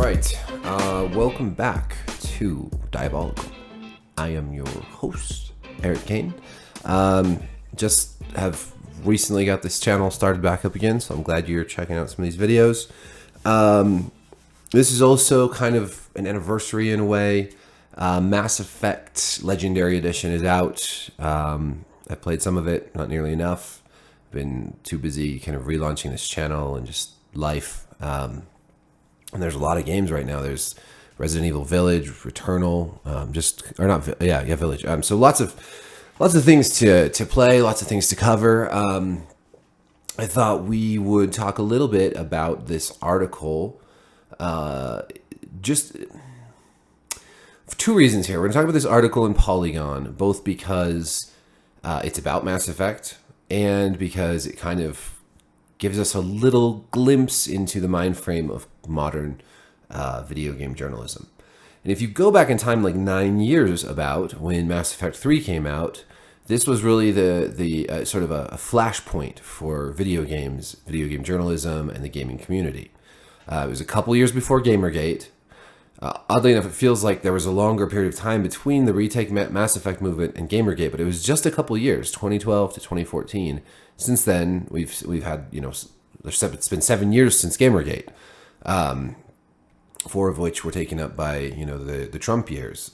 right, welcome back to Diabolical. I am your host, Eric Kane. Just have recently got this channel started back up again, so I'm glad you're checking out some of these videos. This is also kind of an anniversary in a way. Mass Effect Legendary Edition is out. I played some of it, not nearly enough. Been too busy kind of relaunching this channel and just life. And there's a lot of games right now. There's Resident Evil Village, Returnal, Village. So lots of things to play, lots of things to cover. I thought we would talk a little bit about this article, just for two reasons here. We're going to talk about this article in Polygon, both because it's about Mass Effect and because it kind of gives us a little glimpse into the mind frame of modern video game journalism. And if you go back in time like 9 years about when Mass Effect 3 came out, this was really the sort of a flashpoint for video game journalism and the gaming community. It was a couple years before Gamergate. Oddly enough, it feels like there was a longer period of time between the retake Mass Effect movement and Gamergate, but it was just a couple years, 2012 to 2014. Since then, we've had, it's been 7 years since Gamergate, 4 of which were taken up by, the Trump years.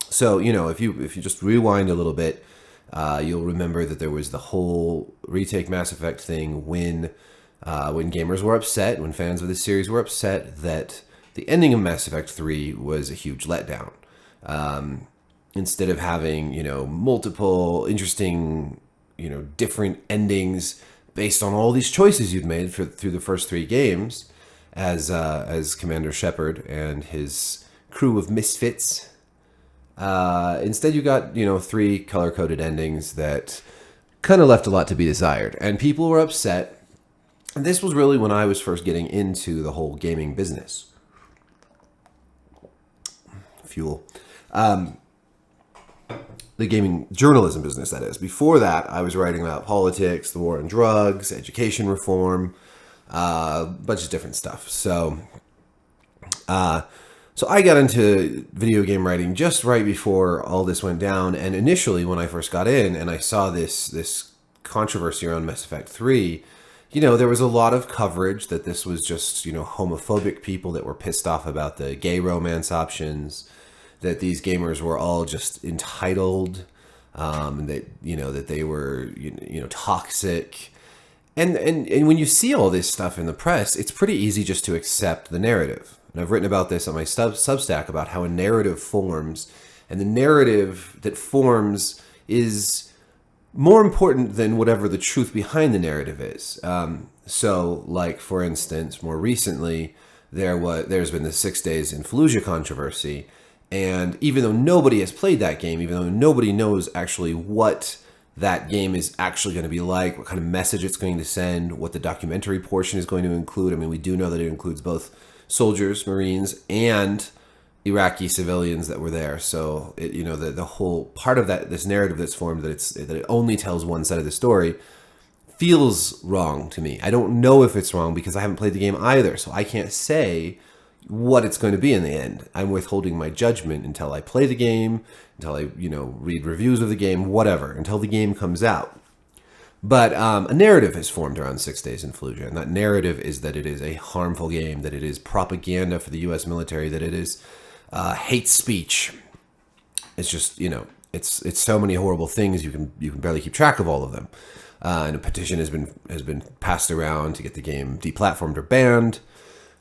So, if you just rewind a little bit, you'll remember that there was the whole retake Mass Effect thing when gamers were upset, when fans of the series were upset that the ending of Mass Effect 3 was a huge letdown. Instead of having, multiple interesting, different endings based on all these choices you'd made through the first 3 games as Commander Shepard and his crew of misfits. Instead you got, 3 color-coded endings that kind of left a lot to be desired. And people were upset. And this was really when I was first getting into the whole gaming business. Fuel. The gaming journalism business, that is. Before that, I was writing about politics, the war on drugs, education reform, a bunch of different stuff. So I got into video game writing just right before all this went down. And initially, when I first got in and I saw this controversy around Mass Effect 3, there was a lot of coverage that this was just, homophobic people that were pissed off about the gay romance options, that these gamers were all just entitled, that they were, toxic. And when you see all this stuff in the press, it's pretty easy just to accept the narrative. And I've written about this on my Substack about how a narrative forms, and the narrative that forms is more important than whatever the truth behind the narrative is. So, like, for instance, more recently, there's been the 6 Days in Fallujah controversy. And even though nobody has played that game, even though nobody knows actually what that game is actually going to be like, what kind of message it's going to send, what the documentary portion is going to include. I mean, we do know that it includes both soldiers, Marines, and Iraqi civilians that were there. So, the whole part of this narrative that's formed, that it only tells one side of the story, feels wrong to me. I don't know if it's wrong because I haven't played the game either. So I can't say what it's going to be in the end. I'm withholding my judgment until I play the game, until I, read reviews of the game, whatever, until the game comes out. But a narrative has formed around 6 Days in Fallujah, and that narrative is that it is a harmful game, that it is propaganda for the U.S. military, that it is hate speech. It's just, it's so many horrible things you can barely keep track of all of them. And a petition has been passed around to get the game deplatformed or banned.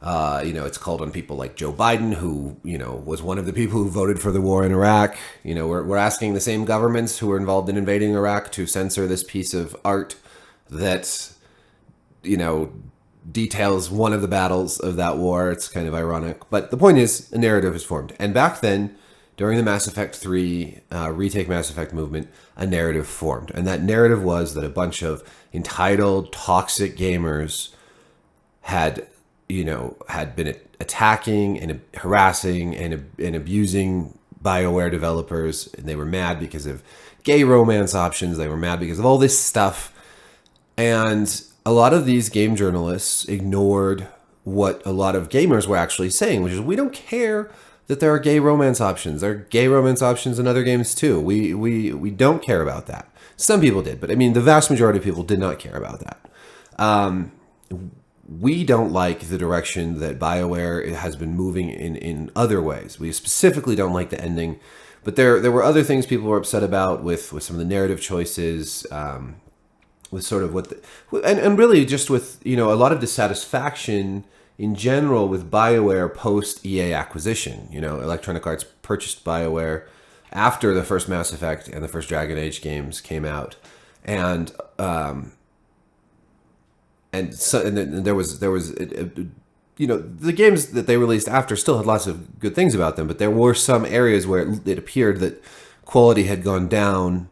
It's called on people like Joe Biden, who, was one of the people who voted for the war in Iraq. We're asking the same governments who were involved in invading Iraq to censor this piece of art that, details one of the battles of that war. It's kind of ironic. But the point is, a narrative is formed. And back then, during the Mass Effect 3 retake Mass Effect movement, a narrative formed. And that narrative was that a bunch of entitled, toxic gamers had been attacking and harassing and abusing BioWare developers, and they were mad because of gay romance options. They were mad because of all this stuff. And a lot of these game journalists ignored what a lot of gamers were actually saying, which is we don't care that there are gay romance options. There are gay romance options in other games too. We don't care about that. Some people did, but I mean, the vast majority of people did not care about that. We don't like the direction that BioWare has been moving in other ways. We specifically don't like the ending, but there were other things people were upset about with some of the narrative choices, with sort of and really just with, a lot of dissatisfaction in general with BioWare post EA acquisition. Electronic Arts purchased BioWare after the first Mass Effect and the first Dragon Age games came out, and then there was the games that they released after still had lots of good things about them, but there were some areas where it appeared that quality had gone down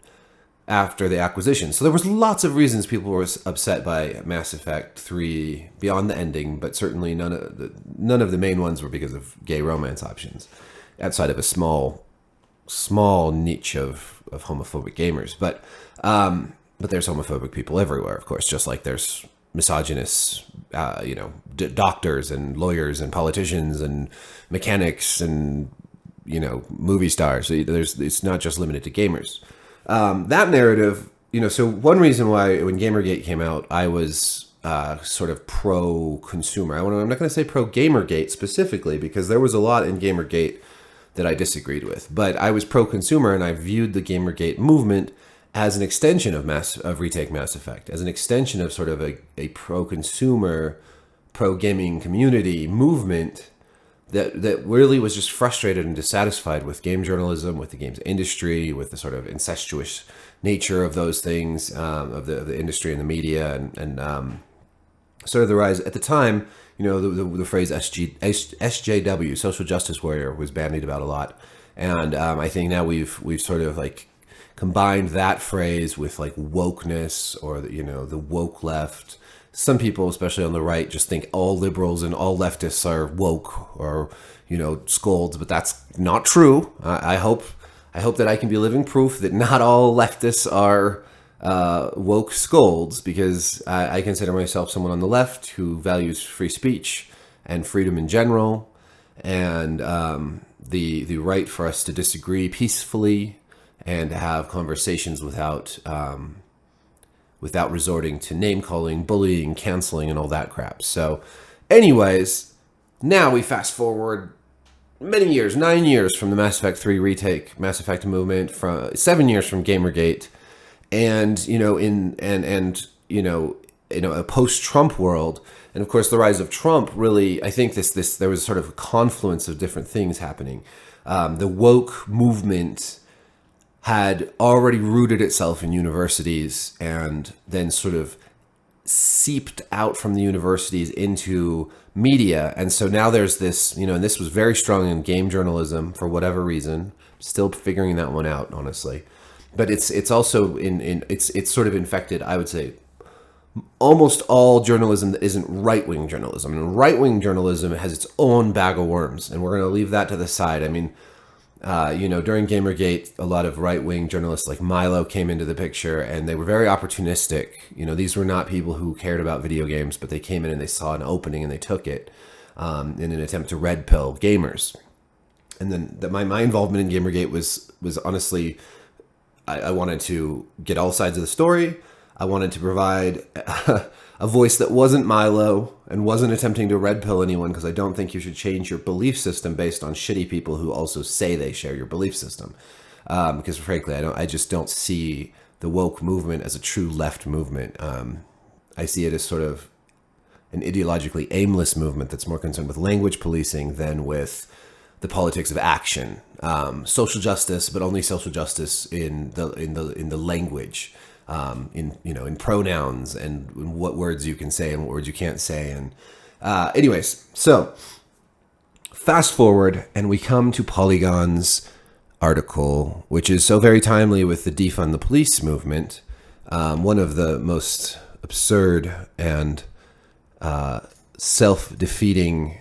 after the acquisition. So there was lots of reasons people were upset by Mass Effect 3 beyond the ending, but certainly none of the main ones were because of gay romance options, outside of a small niche of homophobic gamers. But there's homophobic people everywhere, of course, just like there's misogynists, doctors and lawyers and politicians and mechanics and, movie stars. So it's not just limited to gamers. That narrative, so one reason why when Gamergate came out, I was sort of pro-consumer. I'm not going to say pro-Gamergate specifically, because there was a lot in Gamergate that I disagreed with. But I was pro-consumer, and I viewed the Gamergate movement as an extension of Retake Mass Effect, as an extension of sort of a pro-consumer, pro-gaming community movement that really was just frustrated and dissatisfied with game journalism, with the games industry, with the sort of incestuous nature of those things, of the industry and the media, and sort of the rise at the time. The phrase SJW, social justice warrior, was bandied about a lot, and I think now we've sort of like combined that phrase with like wokeness, or the woke left. Some people, especially on the right, just think all liberals and all leftists are woke or, scolds, but that's not true. I hope that I can be living proof that not all leftists are woke scolds, because I consider myself someone on the left who values free speech and freedom in general, and the right for us to disagree peacefully and to have conversations without resorting to name-calling, bullying, canceling, and all that crap. So anyways, now we fast forward many years, 9 years from the Mass Effect 3 retake, Mass Effect movement, from 7 years from Gamergate, and in a post-Trump world, and of course the rise of Trump really, I think there was sort of a confluence of different things happening. The woke movement had already rooted itself in universities and then sort of seeped out from the universities into media. And so now there's this, and this was very strong in game journalism for whatever reason. Still figuring that one out, honestly. But it's also it's sort of infected, I would say, almost all journalism that isn't right-wing journalism. And right-wing journalism has its own bag of worms, and we're going to leave that to the side. I mean, during Gamergate, a lot of right-wing journalists like Milo came into the picture, and they were very opportunistic. These were not people who cared about video games, but they came in and they saw an opening and they took it in an attempt to red pill gamers. And then my involvement in Gamergate was honestly, I wanted to get all sides of the story. I wanted to provide a voice that wasn't Milo and wasn't attempting to red pill anyone, because I don't think you should change your belief system based on shitty people who also say they share your belief system. Because frankly, I just don't see the woke movement as a true left movement. I see it as sort of an ideologically aimless movement that's more concerned with language policing than with the politics of action. Social justice, but only social justice in the language. In pronouns and what words you can say and what words you can't say. And anyways, so fast forward and we come to Polygon's article, which is so very timely with the Defund the Police movement, one of the most absurd and self-defeating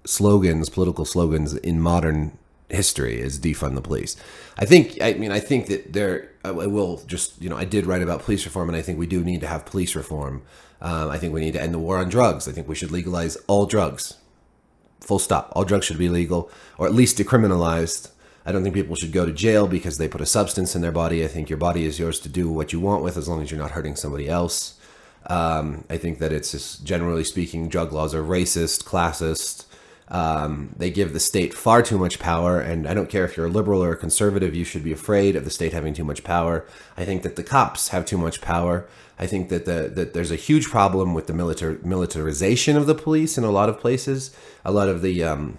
slogans, political slogans in modern history is defund the police. I think that I will just, I did write about police reform, and I think we do need to have police reform. I think we need to end the war on drugs. I think we should legalize all drugs. Full stop. All drugs should be legal, or at least decriminalized. I don't think people should go to jail because they put a substance in their body. I think your body is yours to do what you want with, as long as you're not hurting somebody else. I think that it's just, generally speaking, drug laws are racist, classist. They give the state far too much power, and I don't care if you're a liberal or a conservative, you should be afraid of the state having too much power. I think that the cops have too much power. I think that that there's a huge problem with the militarization of the police in a lot of places. A lot of the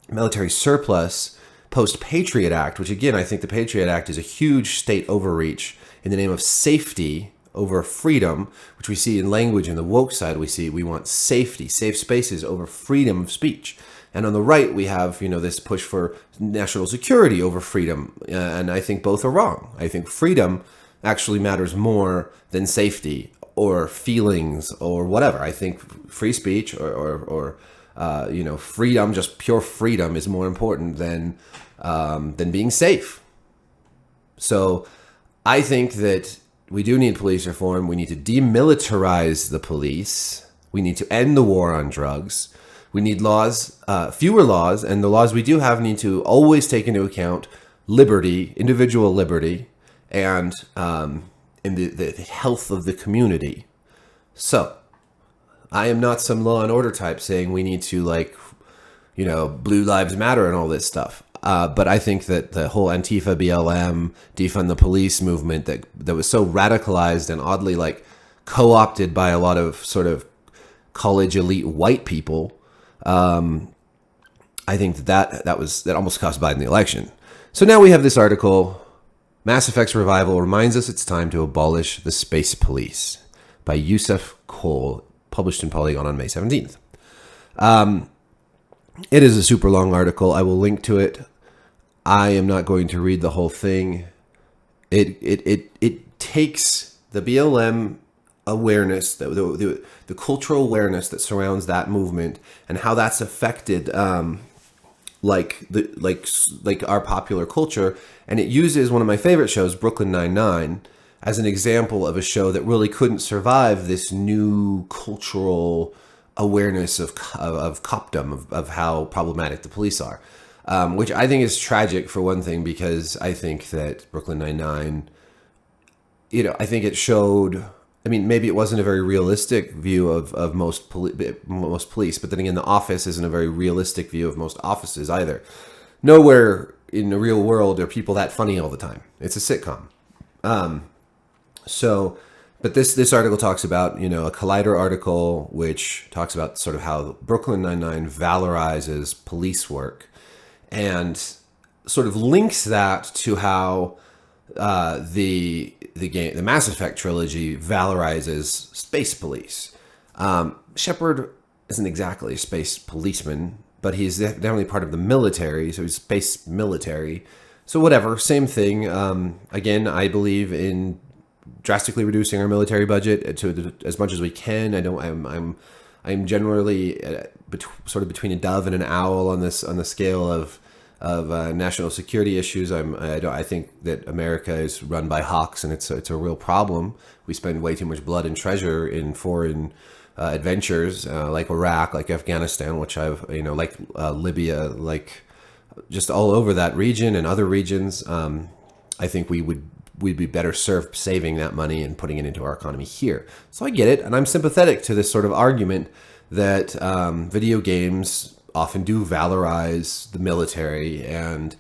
military surplus post-Patriot Act, which again, I think the Patriot Act is a huge state overreach in the name of safety over freedom, which we see in language. In the woke side, we want safety, safe spaces over freedom of speech. And on the right, we have, this push for national security over freedom. And I think both are wrong. I think freedom actually matters more than safety or feelings or whatever. I think free speech or freedom, just pure freedom, is more important than being safe. So I think that we do need police reform. We need to demilitarize the police. We need to end the war on drugs. We need laws, fewer laws, and the laws we do have need to always take into account liberty, individual liberty, and the health of the community. So, I am not some law and order type saying we need to, Blue Lives Matter and all this stuff. But I think that the whole Antifa, BLM, defund the police movement that was so radicalized and oddly co-opted by a lot of sort of college elite white people, I think that almost cost Biden the election. So now we have this article, Mass Effect's Revival Reminds Us It's Time to Abolish the Space Police, by Yusuf Cole, published in Polygon on May 17th. It is a super long article. I will link to it. I am not going to read the whole thing. It takes the BLM awareness, the cultural awareness that surrounds that movement, and how that's affected our popular culture, and it uses one of my favorite shows, Brooklyn Nine-Nine, as an example of a show that really couldn't survive this new cultural awareness of copdom, of how problematic the police are, which I think is tragic, for one thing, because I think that Brooklyn Nine-Nine, I think it showed, maybe it wasn't a very realistic view of most police, but then again, The Office isn't a very realistic view of most offices either. Nowhere in the real world are people that funny all the time. It's a sitcom. But this article talks about, a Collider article, which talks about sort of how Brooklyn Nine-Nine valorizes police work, and sort of links that to how the Mass Effect trilogy valorizes space police. Shepard isn't exactly a space policeman, but he's definitely part of the military, so he's space military. So whatever, same thing. Again, I believe in drastically reducing our military budget to as much as we can. I'm generally sort of between a dove and an owl on the scale of national security issues. I think that America is run by hawks, and it's a real problem. We spend way too much blood and treasure in foreign adventures, like Iraq, like Afghanistan, which like Libya, like just all over that region and other regions. I think we'd be better served saving that money and putting it into our economy here. So I get it, and I'm sympathetic to this sort of argument that video games often do valorize the military, and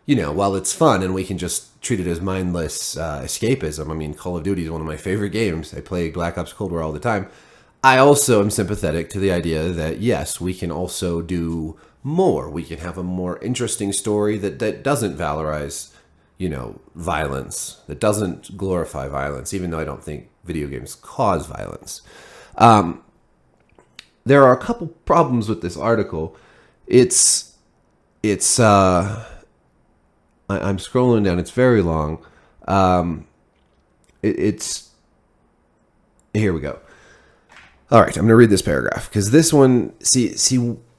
while it's fun and we can just treat it as mindless escapism. Call of Duty is one of my favorite games. I play Black Ops Cold War all the time. I also am sympathetic to the idea that yes, we can also do more. We can have a more interesting story that doesn't valorize violence, that doesn't glorify violence, even though I don't think video games cause violence. There are a couple problems with this article. I'm scrolling down. It's very long. Here we go. All right, I'm going to read this paragraph, because this one, see,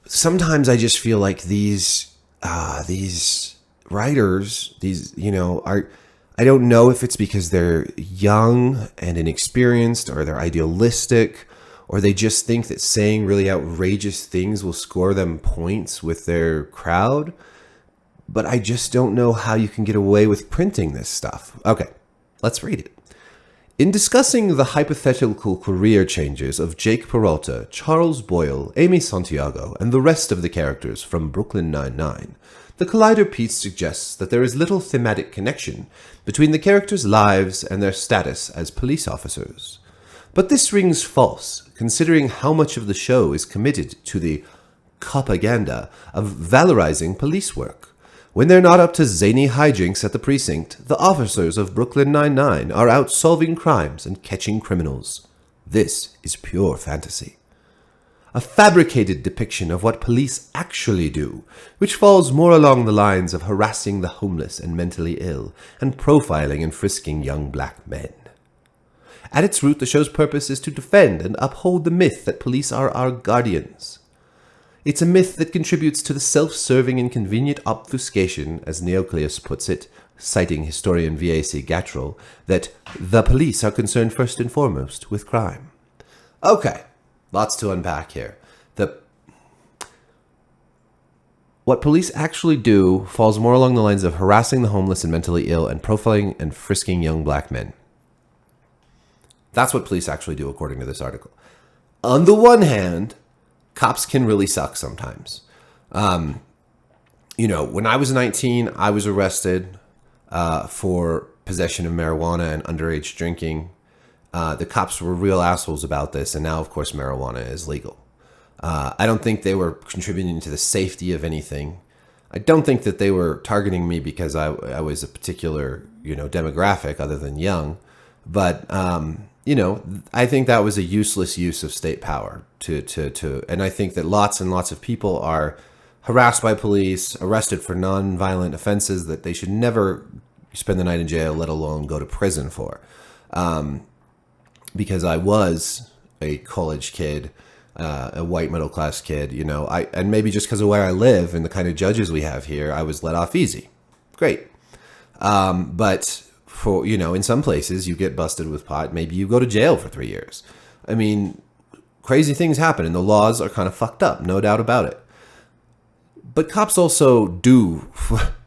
sometimes I just feel like these these writers, these, are, I don't know if it's because they're young and inexperienced, or they're idealistic, or they just think that saying really outrageous things will score them points with their crowd. But I just don't know how you can get away with printing this stuff. Okay, let's read it. In discussing the hypothetical career changes of Jake Peralta, Charles Boyle, Amy Santiago, and the rest of the characters from Brooklyn Nine-Nine, the Collider piece suggests that there is little thematic connection between the characters' lives and their status as police officers. But this rings false, considering how much of the show is committed to the propaganda of valorizing police work. When they're not up to zany hijinks at the precinct, the officers of Brooklyn Nine-Nine are out solving crimes and catching criminals. This is pure fantasy. A fabricated depiction of what police actually do, which falls more along the lines of harassing the homeless and mentally ill, and profiling and frisking young black men. At its root, the show's purpose is to defend and uphold the myth that police are our guardians. It's a myth that contributes to the self-serving and convenient obfuscation, as Neocleus puts it, citing historian V.A.C. Gatrell, that the police are concerned first and foremost with crime. Okay, lots to unpack here. What police actually do falls more along the lines of harassing the homeless and mentally ill and profiling and frisking young black men. That's what police actually do, according to this article. On the one hand, cops can really suck sometimes. When I was 19, I was arrested for possession of marijuana and underage drinking. The cops were real assholes about this, and now, of course, marijuana is legal. I don't think they were contributing to the safety of anything. I don't think that they were targeting me because I was a particular, demographic other than young. But, I think that was a useless use of state power and I think that lots and lots of people are harassed by police, arrested for non-violent offenses that they should never spend the night in jail, let alone go to prison for. Because I was a college kid, a white middle class kid, and maybe just because of where I live and the kind of judges we have here, I was let off easy. Great. But for, in some places you get busted with pot, maybe you go to jail for 3 years. I mean, crazy things happen and the laws are kind of fucked up, no doubt about it. But cops also do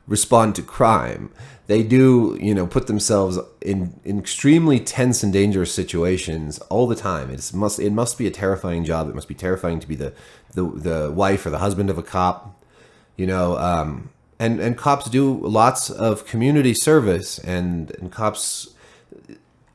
respond to crime. They do, put themselves in extremely tense and dangerous situations all the time. It must be a terrifying job. It must be terrifying to be the wife or the husband of a cop, and cops do lots of community service, and cops,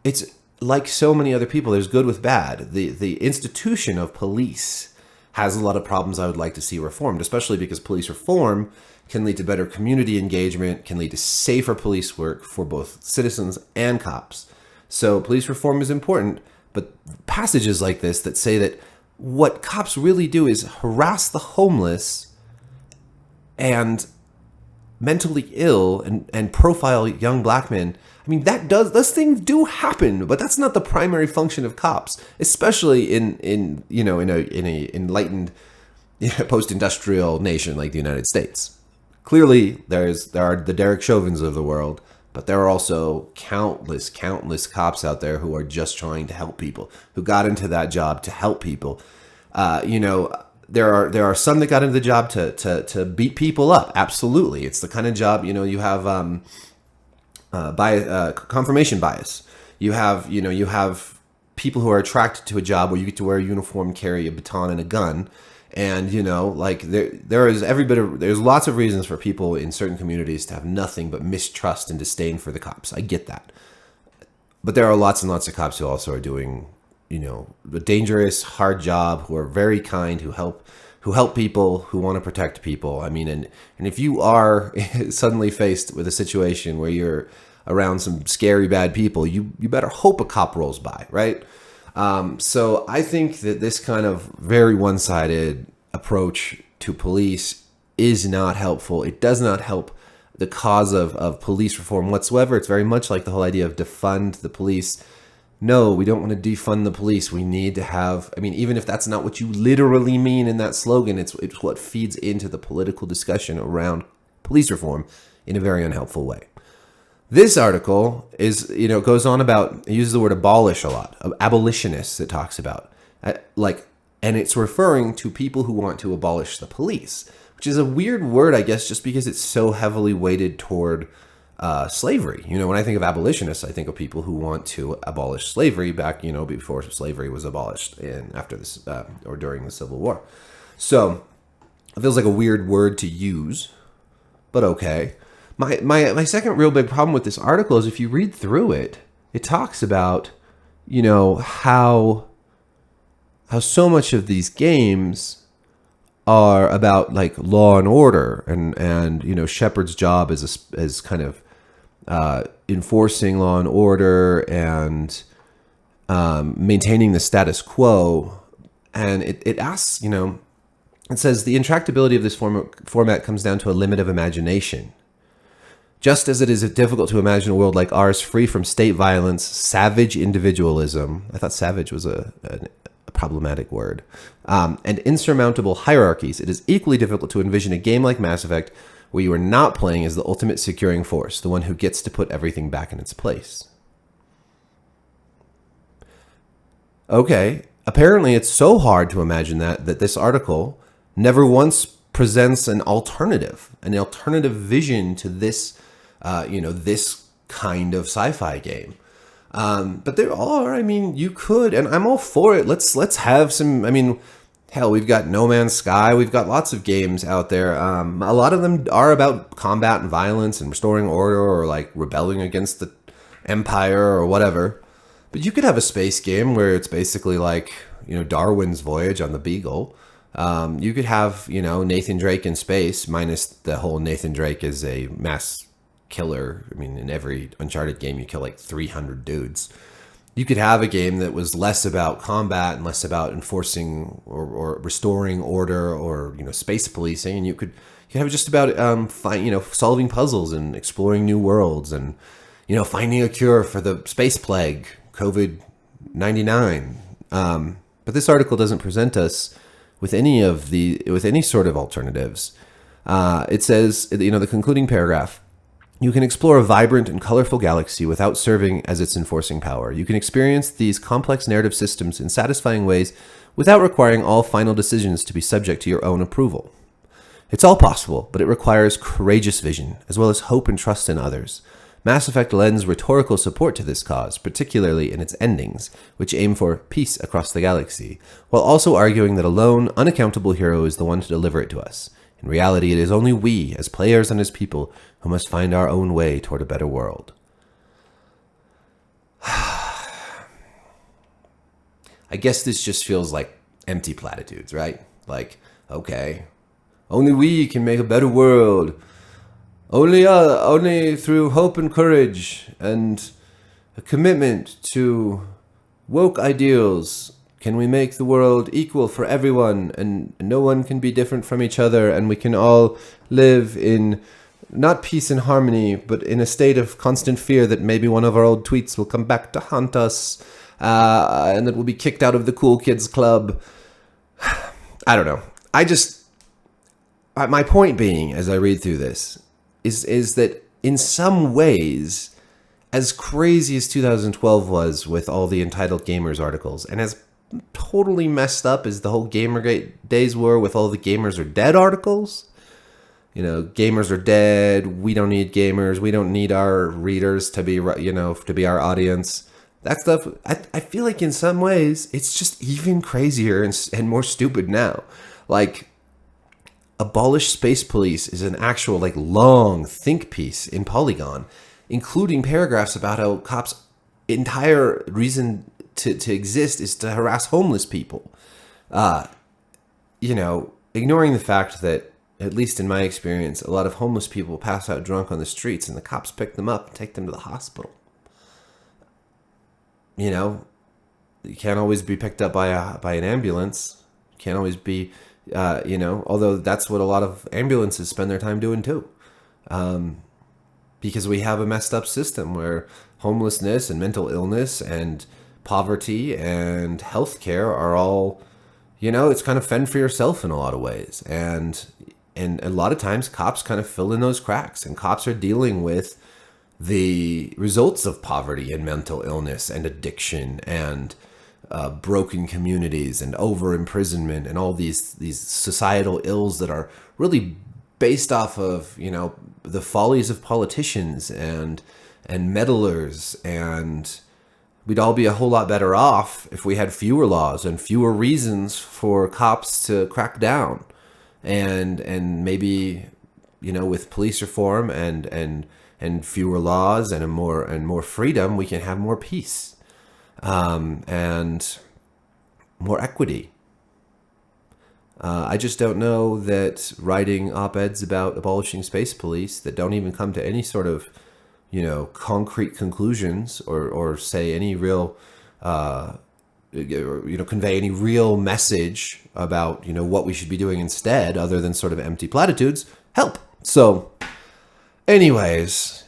it's like so many other people, there's good with bad. The institution of police has a lot of problems I would like to see reformed, especially because police reform can lead to better community engagement, can lead to safer police work for both citizens and cops. So police reform is important, but passages like this that say that what cops really do is harass the homeless and mentally ill and profile young black men. I mean, those things do happen, but that's not the primary function of cops, especially in a enlightened post-industrial nation like the United States. Clearly, there are the Derek Chauvins of the world, but there are also countless cops out there who are just trying to help people, who got into that job to help people. There are some that got into the job to beat people up. Absolutely, it's the kind of job, you have confirmation bias. You have people who are attracted to a job where you get to wear a uniform, carry a baton and a gun, and there's lots of reasons for people in certain communities to have nothing but mistrust and disdain for the cops. I get that, but there are lots and lots of cops who also are doing a dangerous, hard job, who are very kind, who help people, who want to protect people. I mean, and if you are suddenly faced with a situation where you're around some scary, bad people, you better hope a cop rolls by, right? So I think that this kind of very one-sided approach to police is not helpful. It does not help the cause of police reform whatsoever. It's very much like the whole idea of defund the police. No, we don't want to defund the police. We need to have, I mean, even if that's not what you literally mean in that slogan, it's what feeds into the political discussion around police reform in a very unhelpful way. This article is, goes on about, it uses the word abolish a lot, abolitionists it talks about, and it's referring to people who want to abolish the police, which is a weird word, I guess, just because it's so heavily weighted toward slavery. When I think of abolitionists, I think of people who want to abolish slavery back, before slavery was abolished and after this or during the Civil War. So it feels like a weird word to use, but okay. My second real big problem with this article is if you read through it, it talks about, how so much of these games are about like law and order and Shepard's job as kind of enforcing law and order and maintaining the status quo. And it asks, it says the intractability of this format comes down to a limit of imagination. Just as it is difficult to imagine a world like ours free from state violence, savage individualism. I thought savage was a problematic word. And insurmountable hierarchies, it is equally difficult to envision a game like Mass Effect where you are not playing as the ultimate securing force, the one who gets to put everything back in its place. Okay, apparently it's so hard to imagine that this article never once presents an alternative vision to this, this kind of sci-fi game. But there are, you could, and I'm all for it. Let's have some, hell, we've got No Man's Sky. We've got lots of games out there. A lot of them are about combat and violence and restoring order or like rebelling against the empire or whatever. But you could have a space game where it's basically like, Darwin's Voyage on the Beagle. You could have, Nathan Drake in space, minus the whole Nathan Drake is a mass killer. In every Uncharted game, you kill like 300 dudes. You could have a game that was less about combat and less about enforcing or restoring order or, space policing. And you could have it just about, solving puzzles and exploring new worlds and, finding a cure for the space plague, COVID-19. But this article doesn't present us with any sort of alternatives. It says, the concluding paragraph, you can explore a vibrant and colorful galaxy without serving as its enforcing power. You can experience these complex narrative systems in satisfying ways without requiring all final decisions to be subject to your own approval. It's all possible, but it requires courageous vision, as well as hope and trust in others. Mass Effect lends rhetorical support to this cause, particularly in its endings, which aim for peace across the galaxy, while also arguing that a lone, unaccountable hero is the one to deliver it to us. In reality, it is only we, as players and as people, who must find our own way toward a better world. I guess this just feels like empty platitudes, right? Like, okay, only we can make a better world. Only through hope and courage and a commitment to woke ideals can we make the world equal for everyone, and no one can be different from each other, and we can all live in not peace and harmony, but in a state of constant fear that maybe one of our old tweets will come back to haunt us, and that we'll be kicked out of the cool kids club. I don't know. My point being, as I read through this, is that in some ways, as crazy as 2012 was with all the entitled gamers articles, and as totally messed up as the whole Gamergate days were with all the gamers are dead articles, gamers are dead, we don't need gamers, we don't need our readers to be, to be our audience. That stuff, I feel like in some ways, it's just even crazier and more stupid now. Like, Abolish Space Police is an actual, long think piece in Polygon, including paragraphs about how cops' entire reason to exist is to harass homeless people. Ignoring the fact that, at least in my experience, a lot of homeless people pass out drunk on the streets and the cops pick them up and take them to the hospital. You can't always be picked up by an ambulance. You can't always be, although that's what a lot of ambulances spend their time doing too. Because we have a messed up system where homelessness and mental illness and poverty and healthcare are all, you know, it's kind of fend for yourself in a lot of ways. And a lot of times cops kind of fill in those cracks, and cops are dealing with the results of poverty and mental illness and addiction and broken communities and over imprisonment and all these societal ills that are really based off of, you know, the follies of politicians and meddlers. And we'd all be a whole lot better off if we had fewer laws and fewer reasons for cops to crack down. And maybe, you know, with police reform and fewer laws and more freedom, we can have more peace, and more equity. I just don't know that writing op-eds about abolishing space police that don't even come to any sort of, you know, concrete conclusions or say any real, you know, convey any real message about, you know, what we should be doing instead, other than sort of empty platitudes, help. So anyways,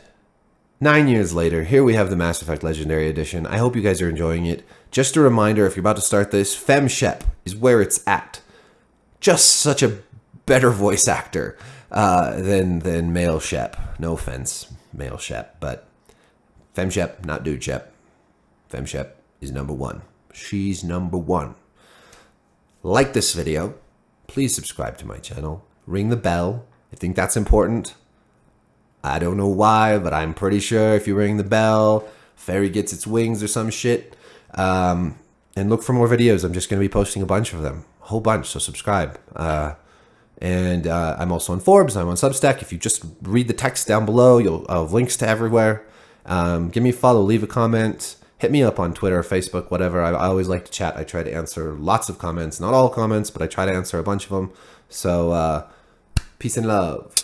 9 years later, here we have the Mass Effect Legendary Edition. I hope you guys are enjoying it. Just a reminder, if you're about to start this, FemShep is where it's at. Just such a better voice actor than Male Shep. No offense, Male Shep, but FemShep, not Dude Shep. FemShep is number one. She's number one. Like this video. Please subscribe to my channel. Ring the bell. I think that's important. I don't know why, but I'm pretty sure if you ring the bell, fairy gets its wings or some shit. And look for more videos. I'm just going to be posting a bunch of them. A whole bunch, so subscribe. And I'm also on Forbes. I'm on Substack. If you just read the text down below, you'll have links to everywhere. Give me a follow. Leave a comment. Hit me up on Twitter, Facebook, whatever. I always like to chat. I try to answer lots of comments. Not all comments, but I try to answer a bunch of them. So, peace and love.